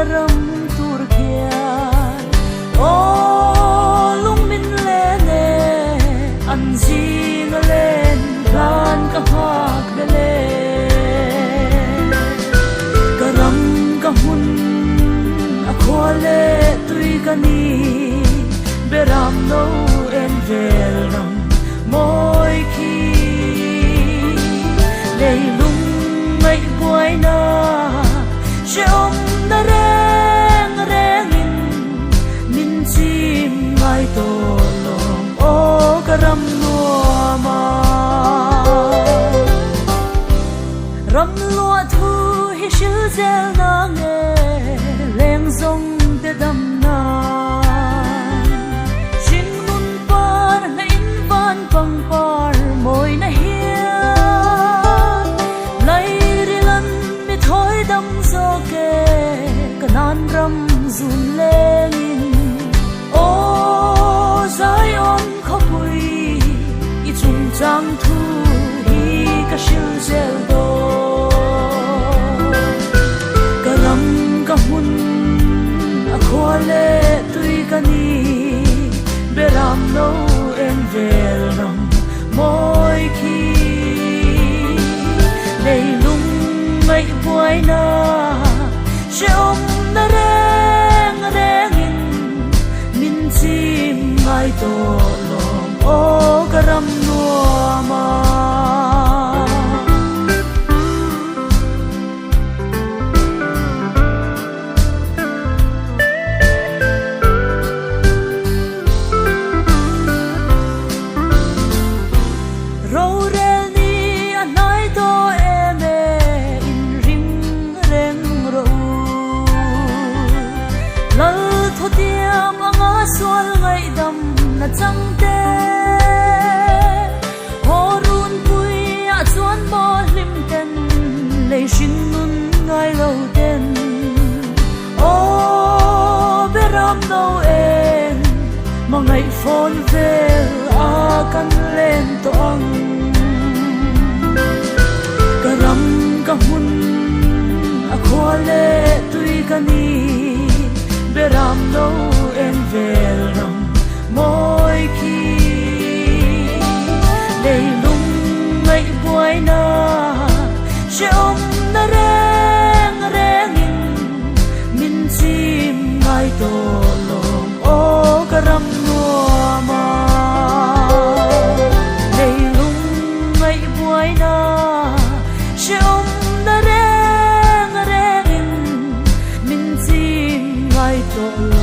ram tur kia o lung min le ne an jing len gan ka hak le ka ram ka hun a khole tui ka ni beram no en vel ram moi khi lei lung mai buai na she om na reng reng in min chim ngai to lom o karam lua ma ram lua thu hi shil zel na nge leng zong te dam na jing mun par na in van pang par moi na hia lai rilan mi thoi dam zo ke kanan ram zun lengin o zion khopui i chung chang thu hi ka shil zel do ka ram ka hun a khole tui ka ni beram no en vel ram moi khi lei lung mai buai na she om na reng reng in min chim ngai to lom o karam lua ma sual ngai dam na chang te horun pui a chuan mo lim ten lei shin nun ngai lo ten o beram no en ma ngai phone vel a kan len to ang karam ka hun a khole tui ka ni beram no en vel ram moi khi lei lung mai buai na she om na reng reng in min chim ngai to lom o karam lua ma lei lung mai buai na she om na reng reng in min chim ngai to